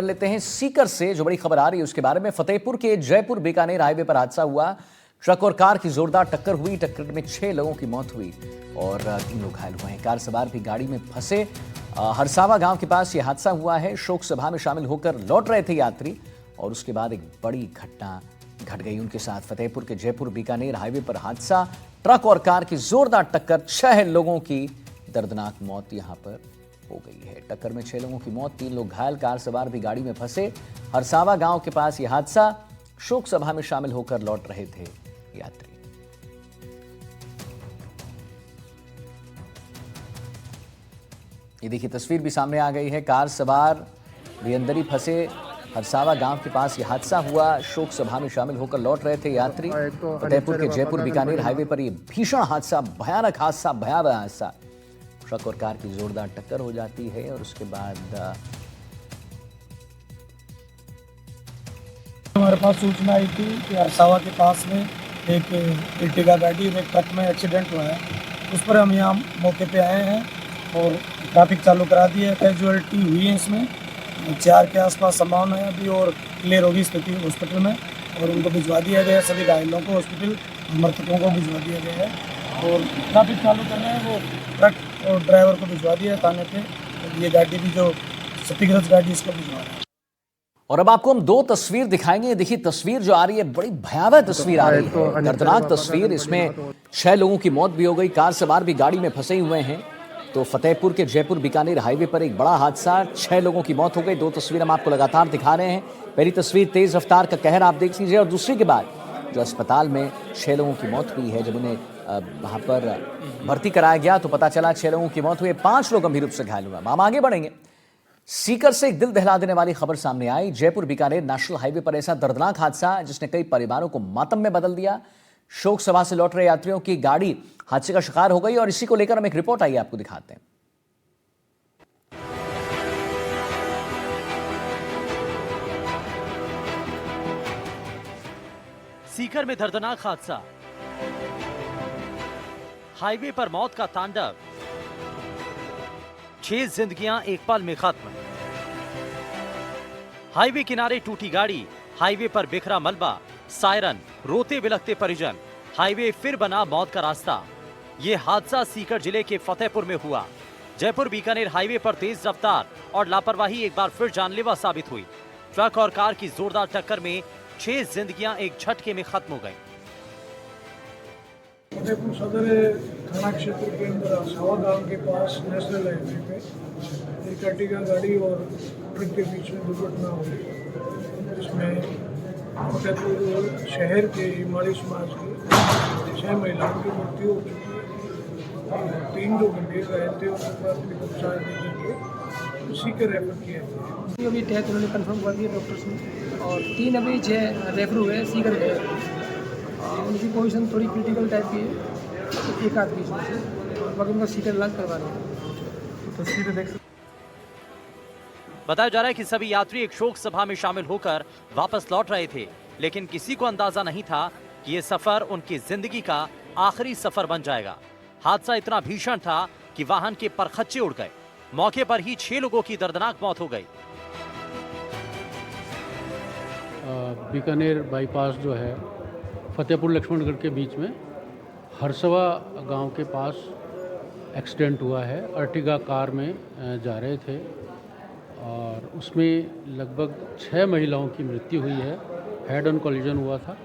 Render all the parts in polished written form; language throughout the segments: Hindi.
कर लेते हैं सीकर से जो बड़ी खबर आ रही है उसके बारे में। फतेहपुर के जयपुर बीकानेर हाईवे पर हादसा हुआ। ट्रक और कार की जोरदार टक्कर हुई। टक्कर में 6 लोगों की मौत हुई और 3 लोग घायल हुए हैं। कार सवार भी गाड़ी में फंसे। हरसावा गांव के पास यह हादसा हुआ है। शोक सभा में शामिल होकर लौट रहे थे यात्री और उसके बाद एक बड़ी घटना घट गई उनके साथ। फतेहपुर के जयपुर बीकानेर हाईवे पर हादसा। ट्रक और कार की जोरदार टक्कर, 6 लोगों की दर्दनाक मौत यहां पर हो गई है। टक्कर में 6 लोगों की मौत, 3 लोग घायल। कार सवार भी गाड़ी में फंसे। हरसावा गांव के पास यह हादसा। शोक सभा में शामिल होकर लौट रहे थे यात्री। ये देखिए तस्वीर भी सामने आ गई है। कार सवार भी अंदर ही फंसे। हरसावा गांव के पास यह हादसा हुआ। शोक सभा में शामिल होकर लौट रहे थे यात्री। फतेहपुर के जयपुर बीकानेर हाईवे पर यह भीषण हादसा, भयानक हादसा, भयावह हादसा। ट्रक और कार की जोरदार टक्कर हो जाती है और उसके बाद हमारे पास सूचना आई थी कि हरसावा के पास में एक इर्टिगा गाड़ी और एक ट्रक में एक्सीडेंट हुआ है। उस पर हम यहाँ मौके पे आए हैं और ट्रैफिक चालू करा दी है। कैजुअलिटी हुई है इसमें 4 के आसपास संभावना है अभी और क्लियर होगी स्थिति हॉस्पिटल में और उनको भिजवा दिया गया है। सभी घायलों को हॉस्पिटल, मृतकों को भिजवा दिया गया है और ट्रैफिक चालू करना है वो ट्रक और ड्राइवर को भिजवा दिया है थाने पे। ये गाड़ी भी जो क्षतिग्रस्त गाड़ी इसको भिजवा है। और अब आपको हम 2 तस्वीर दिखाएंगे। देखिए तस्वीर जो आ रही है बड़ी भयावह तस्वीर आ रही है, दर्दनाक तस्वीर। इसमें 6 लोगों की मौत भी हो गई। कार सवार भी गाड़ी में फंसे हुए हैं। तो फतेहपुर के जयपुर बीकानेर हाईवे पर एक बड़ा हादसा, 6 लोगों की मौत हो गई। 2 तस्वीर हम आपको लगातार दिखा रहे हैं। पहली तस्वीर तेज रफ्तार का कहर आप देख लीजिए और दूसरी के बाद जो अस्पताल में 6 लोगों की मौत हुई है। जब उन्हें वहां पर भर्ती कराया गया तो पता चला 6 लोगों की मौत हुई, 5 लोग गंभीर रूप से घायल हुए। हम आगे बढ़ेंगे। सीकर से एक दिल दहला देने वाली खबर सामने आई। जयपुर बीकानेर नेशनल हाईवे पर ऐसा दर्दनाक हादसा जिसने कई परिवारों को मातम में बदल दिया। शोक सभा से लौट रहे यात्रियों की गाड़ी हादसे का शिकार हो गई और इसी को लेकर हम एक रिपोर्ट आई आपको दिखाते हैं। सीकर में दर्दनाक हादसा, हाईवे पर मौत का तांडव, 6 जिंदगियां एक पल में खत्म। हाईवे किनारे टूटी गाड़ी, हाईवे पर बिखरा मलबा, सायरन, रोते बिलखते परिजन। हाईवे फिर बना मौत का रास्ता। ये हादसा सीकर जिले के फतेहपुर में हुआ। जयपुर बीकानेर हाईवे पर तेज रफ्तार और लापरवाही एक बार फिर जानलेवा साबित हुई। ट्रक और कार की जोरदार टक्कर में 6 जिंदगियां एक झटके में खत्म हो गईं। फतेहपुर सदर थाना क्षेत्र के अंदर हरसावा गांव के पास नेशनल हाईवे पे एक अर्टिगा गाड़ी और ट्रक के बीच में दुर्घटना हुई। इसमें फतेहपुर शहर के हिमालय समाज की 6 महिलाओं की मृत्यु हो चुकी है। 3 लोग गंभीर घायल थे और प्राथमिक उपचार देने के उसी के रेफर किया गया। अभी डेथ उन्होंने कंफर्म कर दिया डॉक्टर्स ने और 3 अभी 6 रेफर हुए सीकर गए। उनकी पोजीशन थोड़ी क्रिटिकल टाइप की है, तो एक आदमी से बाकी उनका सीकर इलाज करवा रहे हैं। तो तस्वीरें देख सकते। बताया जा रहा है कि सभी यात्री एक शोक सभा में शामिल होकर वापस लौट रहे थे, लेकिन किसी को अंदाजा नहीं था कि ये सफर उनकी जिंदगी का आखिरी सफर बन जाएगा। हादसा इतना भीषण था कि वाहन के परखच्चे उड़ गए। मौके पर ही 6 लोगों की दर्दनाक मौत हो गई। बीकानेर बाईपास जो है फतेहपुर लक्ष्मणगढ़ के बीच में हरसवा गांव के पास एक्सीडेंट हुआ है। अर्टिगा कार में जा रहे थे और उसमें लगभग 6 महिलाओं की मृत्यु हुई है। हेड ऑन कोलिजन हुआ था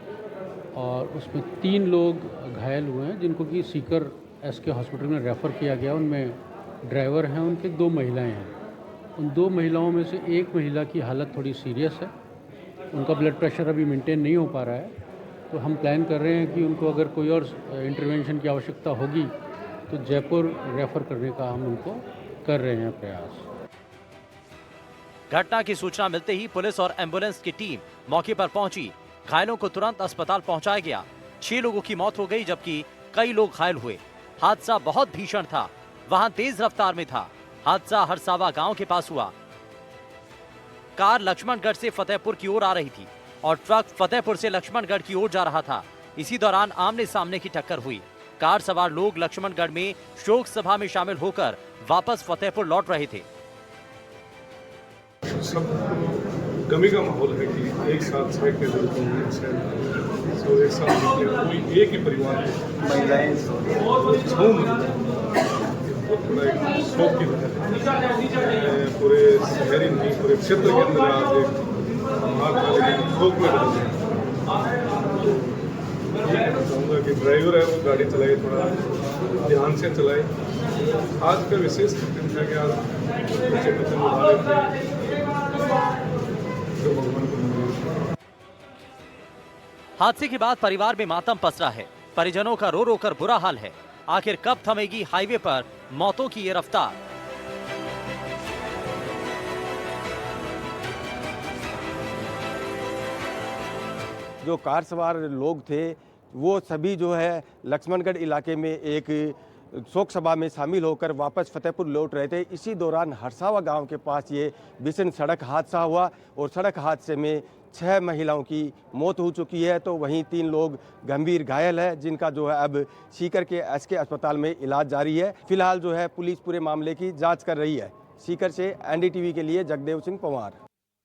और उसमें 3 लोग घायल हुए हैं जिनको कि सीकर एसके हॉस्पिटल में रेफ़र किया गया। उनमें ड्राइवर हैं, उनके 2 महिलाएं हैं। उन 2 महिलाओं में से एक महिला की हालत थोड़ी सीरियस है। उनका ब्लड प्रेशर अभी मेंटेन नहीं हो पा रहा है, तो हम प्लान कर रहे हैं कि उनको अगर कोई और इंटरवेंशन की आवश्यकता होगी तो जयपुर रेफ़र करने का हम उनको कर रहे हैं प्रयास। घटना की सूचना मिलते ही पुलिस और एम्बुलेंस की टीम मौके पर पहुंची। घायलों को तुरंत अस्पताल पहुंचाया गया। 6 लोगों की मौत हो गई जबकि कई लोग घायल हुए। हादसा बहुत भीषण था। वाहन तेज रफ्तार में था। हादसा हरसावा गांव के पास हुआ। कार लक्ष्मणगढ़ से फतेहपुर की ओर आ रही थी और ट्रक फतेहपुर से लक्ष्मणगढ़ की ओर जा रहा था। इसी दौरान आमने सामने की टक्कर हुई। कार सवार लोग लक्ष्मणगढ़ में शोक सभा में शामिल होकर वापस फतेहपुर लौट रहे थे। गमी का माहौल है कि एक साथ 6 कैजुअल को सब एक साथ निकले, कोई एक ही परिवार है, महिलाएं थोड़ा एक शौक की वजह है। पूरे शहरी नहीं, पूरे क्षेत्र के अंदर आज एक शौक में बदल गया। चाहूँगा कि ड्राइवर है वो गाड़ी चलाए, थोड़ा ध्यान से चलाए। आज का विशेष दिन था कि आज बच्चे पतंग उड़ा रहे थे, जो भगवान को मनाए। हादसे के बाद परिवार में मातम पसरा है। परिजनों का रो रो कर बुरा हाल है। आखिर कब थमेगी हाईवे पर मौतों की ये रफ्तार? जो कार सवार लोग थे वो सभी जो है लक्ष्मणगढ़ इलाके में एक शोक सभा में शामिल होकर वापस फतेहपुर लौट रहे थे। इसी दौरान हरसावा गांव के पास ये भीषण सड़क हादसा हुआ और सड़क हादसे में 6 महिलाओं की मौत हो चुकी है, तो वहीं 3 लोग गंभीर घायल है, जिनका जो है अब सीकर के एसके अस्पताल में इलाज जारी है। फिलहाल जो है पुलिस पूरे मामले की जाँच कर रही है। सीकर से एनडीटीवी के लिए जगदेव सिंह पंवार।